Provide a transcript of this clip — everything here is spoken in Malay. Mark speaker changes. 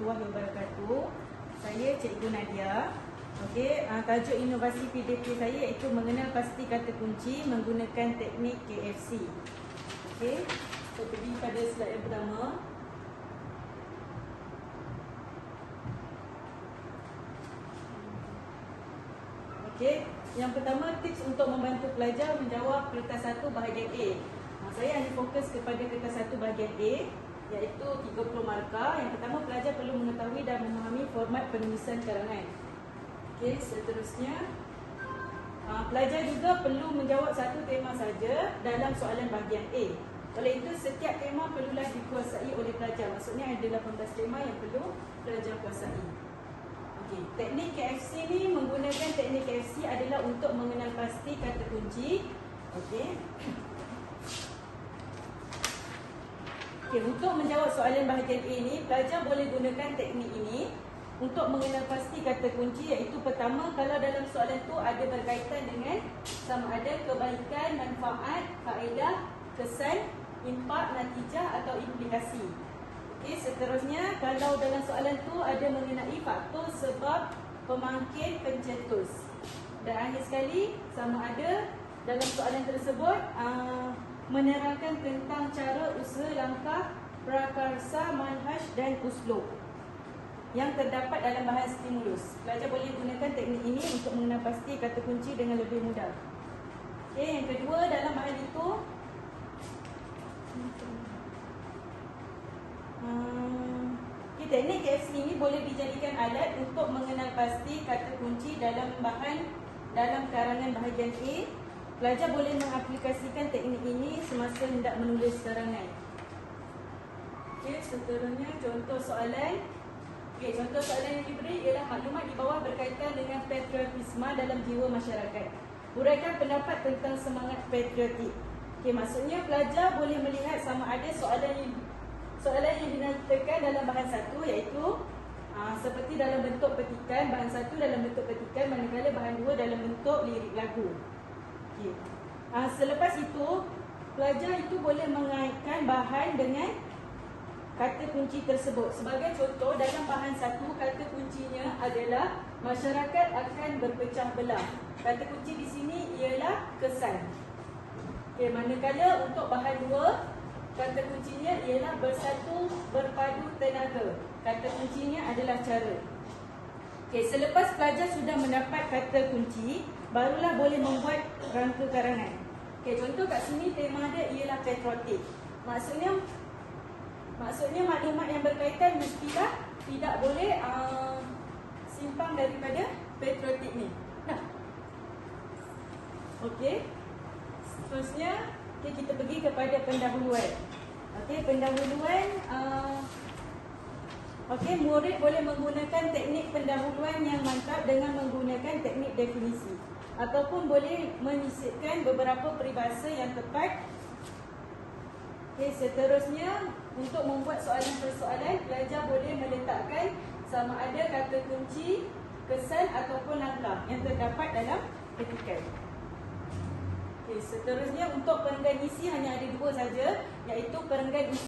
Speaker 1: warahmatullahi wabarakatuh. Saya Cikgu Nadia. Okey, tajuk inovasi PDP saya iaitu mengenal pasti kata kunci menggunakan teknik KFC. Okey, kita pergi pada slide yang pertama. Okey, yang pertama tips untuk membantu pelajar menjawab kertas 1 bahagian A. Saya hanya fokus kepada kertas 1 bahagian A, iaitu 30 markah. Yang pertama, pelajar perlu mengetahui dan memahami format penulisan karangan. Okey, seterusnya pelajar juga perlu menjawab satu tema saja dalam soalan bahagian A. Oleh itu, setiap tema perlulah dikuasai oleh pelajar. Maksudnya ada 18 tema yang perlu pelajar kuasai. Okey, teknik KFC ni, menggunakan teknik KFC adalah untuk mengenal pasti kata kunci. Okey. Okey, untuk menjawab soalan bahagian A ni, pelajar boleh gunakan teknik ini untuk mengenal pasti kata kunci, iaitu pertama, kalau dalam soalan tu ada berkaitan dengan sama ada kebaikan, manfaat, faedah, kesan, impak, natijah atau implikasi. Okey, seterusnya, kalau dalam soalan tu ada mengenai faktor, sebab, pemangkin, pencetus. Dan akhir sekali, sama ada dalam soalan tersebut menerangkan tentang cara, usaha, langkah, prakarsa, manhaj dan uslub yang terdapat dalam bahan stimulus. Pelajar boleh gunakan teknik ini untuk mengenal pasti kata kunci dengan lebih mudah. Okey, yang kedua, dalam bahan itu teknik KFC ini boleh dijadikan alat untuk mengenal pasti kata kunci dalam karangan bahagian A. Pelajar boleh mengaplikasikan teknik ini semasa hendak menulis karangan. Okey, seterusnya contoh soalan. Okey, contoh soalan yang diberi ialah maklumat di bawah berkaitan dengan patriotisme dalam jiwa masyarakat. Uraikan pendapat tentang semangat patriotik. Okey, maksudnya pelajar boleh melihat sama ada soalan yang dinyatakan dalam bahan 1, iaitu seperti dalam bentuk petikan, bahan 1 dalam bentuk petikan, manakala bahan 2 dalam bentuk lirik lagu. Okay. Selepas itu, pelajar itu boleh mengaitkan bahan dengan kata kunci tersebut. Sebagai contoh, dalam bahan 1, kata kuncinya adalah masyarakat akan berpecah belah. Kata kunci di sini ialah kesan. Okay, manakala untuk bahan 2, kata kuncinya ialah bersatu, berpadu tenaga. Kata kuncinya adalah cara. Okay, selepas pelajar sudah mendapat kata kunci, barulah boleh membuat rangka karangan. Okay, contoh kat sini tema dia ialah patriotik. Maksudnya maklumat yang berkaitan mestilah tidak boleh simpang daripada patriotik ni. Nah. Okey. Seterusnya, kita pergi kepada pendahuluan. Okey, pendahuluan. Okey, murid boleh menggunakan teknik pendahuluan yang mantap dengan menggunakan teknik definisi, ataupun boleh menyisipkan beberapa peribahasa yang tepat. Okey, seterusnya, untuk membuat soalan per soalan, pelajar boleh meletakkan sama ada kata kunci, kesan ataupun langkah yang terdapat dalam petikan. Okey, seterusnya, untuk perenggan isi hanya ada 2 saja, iaitu perenggan isi